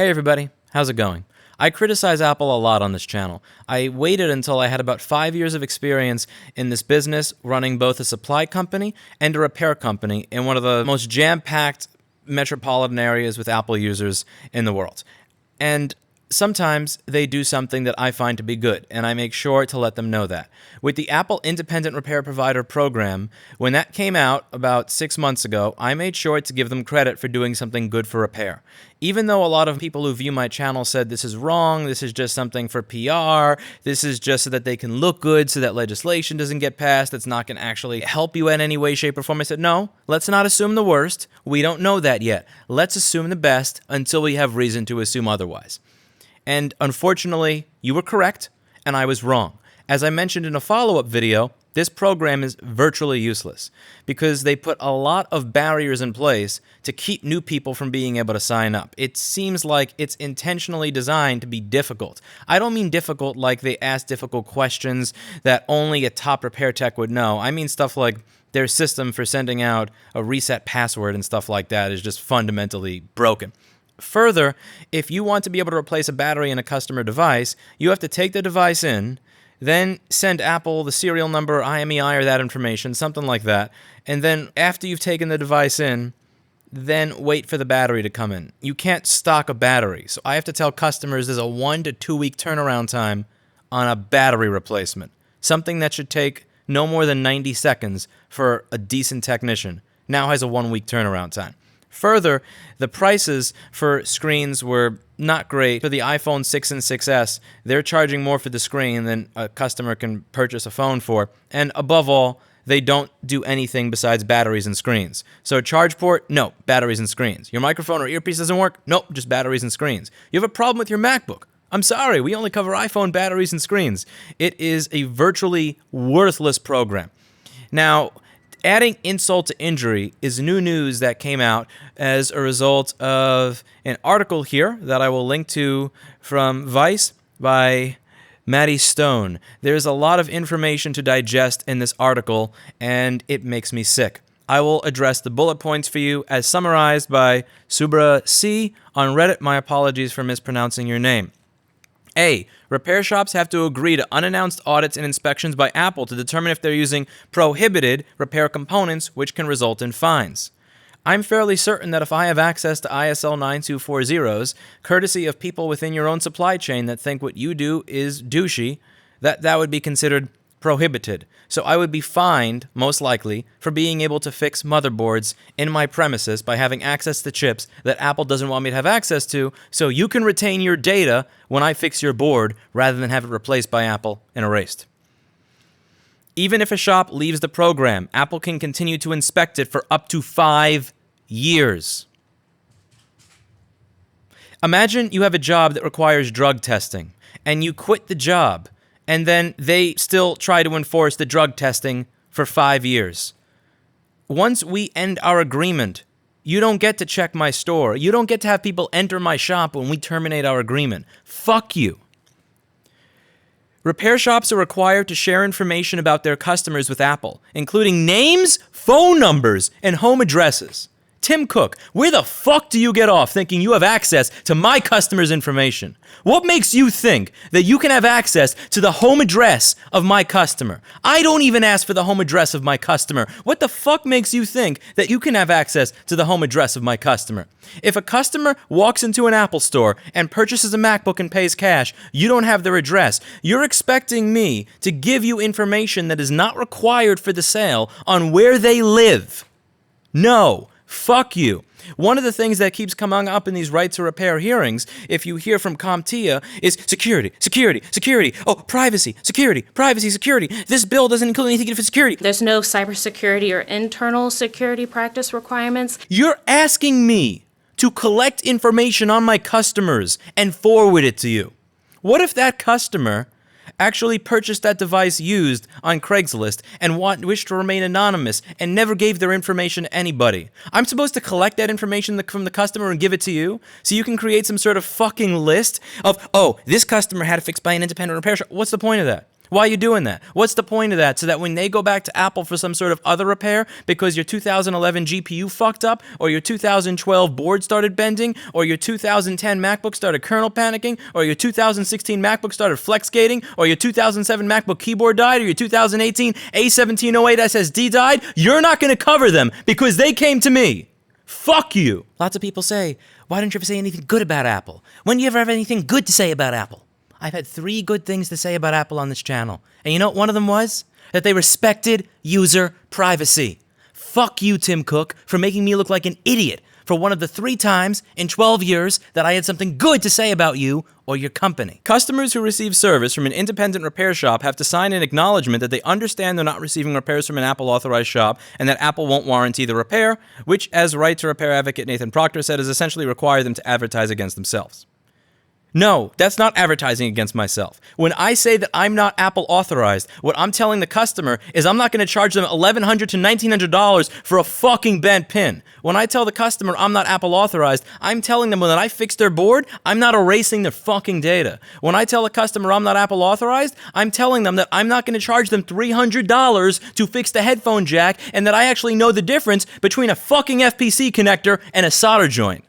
Hey everybody, how's it going? I criticize Apple a lot on this channel. I waited until I had about 5 years of experience in this business, running both a supply company and a repair company in one of the most jam-packed metropolitan areas with Apple users in the world. And sometimes they do something that I find to be good, and I make sure to let them know that. With the Apple Independent Repair Provider program, when that came out about 6 months ago, I made sure to give them credit for doing something good for repair. Even though a lot of people who view my channel said this is wrong, this is just something for PR, this is just so that they can look good so that legislation doesn't get passed, that's not going to actually help you in any way, shape, or form. I said, no, let's not assume the worst. We don't know that yet. Let's assume the best until we have reason to assume otherwise. And unfortunately, you were correct, and I was wrong. As I mentioned in a follow-up video, this program is virtually useless because they put a lot of barriers in place to keep new people from being able to sign up. It seems like it's intentionally designed to be difficult. I don't mean difficult like they ask difficult questions that only a top repair tech would know. I mean stuff like their system for sending out a reset password and stuff like that is just fundamentally broken. Further, if you want to be able to replace a battery in a customer device, you have to take the device in, then send Apple the serial number, IMEI, or that information, something like that, and then after you've taken the device in, then wait for the battery to come in. You can't stock a battery, so I have to tell customers there's a 1 to 2 week turnaround time on a battery replacement, something that should take no more than 90 seconds for a decent technician, now has a 1 week turnaround time. Further, the prices for screens were not great. For the iPhone 6 and 6S, they're charging more for the screen than a customer can purchase a phone for. And above all, they don't do anything besides batteries and screens. So charge port? No, batteries and screens. Your microphone or earpiece doesn't work? Nope, just batteries and screens. You have a problem with your MacBook? I'm sorry, we only cover iPhone batteries and screens. It is a virtually worthless program. Now, adding insult to injury is new news that came out as a result of an article here that I will link to from Vice by Maddie Stone. There's a lot of information to digest in this article, and it makes me sick. I will address the bullet points for you as summarized by Subra C. on Reddit. My apologies for mispronouncing your name. A. Repair shops have to agree to unannounced audits and inspections by Apple to determine if they're using prohibited repair components, which can result in fines. I'm fairly certain that if I have access to ISL 9240s, courtesy of people within your own supply chain that think what you do is douchey, that would be considered prohibited. So I would be fined, most likely, for being able to fix motherboards in my premises by having access to chips that Apple doesn't want me to have access to, so you can retain your data when I fix your board rather than have it replaced by Apple and erased. Even if a shop leaves the program, Apple can continue to inspect it for up to 5 years. Imagine you have a job that requires drug testing, and you quit the job, and then they still try to enforce the drug testing for 5 years. Once we end our agreement, you don't get to check my store. You don't get to have people enter my shop when we terminate our agreement. Fuck you. Repair shops are required to share information about their customers with Apple, including names, phone numbers, and home addresses. Tim Cook, where the fuck do you get off thinking you have access to my customers' information? What makes you think that you can have access to the home address of my customer? I don't even ask for the home address of my customer. What the fuck makes you think that you can have access to the home address of my customer? If a customer walks into an Apple store and purchases a MacBook and pays cash, you don't have their address. You're expecting me to give you information that is not required for the sale on where they live. No. Fuck you. One of the things that keeps coming up in these right to repair hearings, if you hear from CompTIA, is security, security, security. Oh, privacy, security, privacy, security. This bill doesn't include anything for security. There's no cybersecurity or internal security practice requirements. You're asking me to collect information on my customers and forward it to you. What if that customer actually purchased that device used on Craigslist and wished to remain anonymous and never gave their information to anybody? I'm supposed to collect that information from the customer and give it to you so you can create some sort of fucking list of, oh, this customer had it fixed by an independent repair shop. What's the point of that? Why are you doing that? What's the point of that? So that when they go back to Apple for some sort of other repair because your 2011 GPU fucked up, or your 2012 board started bending, or your 2010 MacBook started kernel panicking, or your 2016 MacBook started flexgating, or your 2007 MacBook keyboard died, or your 2018 A1708 SSD died, you're not going to cover them because they came to me. Fuck you. Lots of people say, why don't you ever say anything good about Apple? When do you ever have anything good to say about Apple? I've had 3 good things to say about Apple on this channel. And you know what one of them was? That they respected user privacy. Fuck you, Tim Cook, for making me look like an idiot for one of the 3 times in 12 years that I had something good to say about you or your company. Customers who receive service from an independent repair shop have to sign an acknowledgement that they understand they're not receiving repairs from an Apple-authorized shop and that Apple won't warranty the repair, which, as right to repair advocate Nathan Proctor said, is essentially require them to advertise against themselves. No, that's not advertising against myself. When I say that I'm not Apple authorized, what I'm telling the customer is I'm not going to charge them $1,100 to $1,900 for a fucking bent pin. When I tell the customer I'm not Apple authorized, I'm telling them when I fix their board, I'm not erasing their fucking data. When I tell a customer I'm not Apple authorized, I'm telling them that I'm not going to charge them $300 to fix the headphone jack and that I actually know the difference between a fucking FPC connector and a solder joint.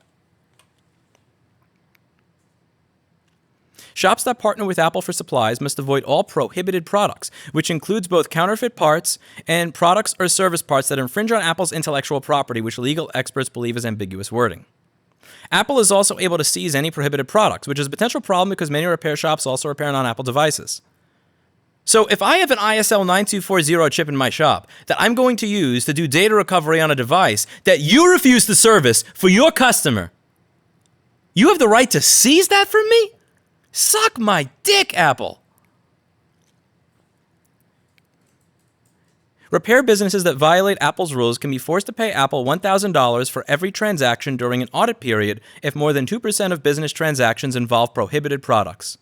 Shops that partner with Apple for supplies must avoid all prohibited products, which includes both counterfeit parts and products or service parts that infringe on Apple's intellectual property, which legal experts believe is ambiguous wording. Apple is also able to seize any prohibited products, which is a potential problem because many repair shops also repair non-Apple devices. So if I have an ISL 9240 chip in my shop that I'm going to use to do data recovery on a device that you refuse to service for your customer, you have the right to seize that from me? Suck my dick, Apple. Repair businesses that violate Apple's rules can be forced to pay Apple $1,000 for every transaction during an audit period if more than 2% of business transactions involve prohibited products.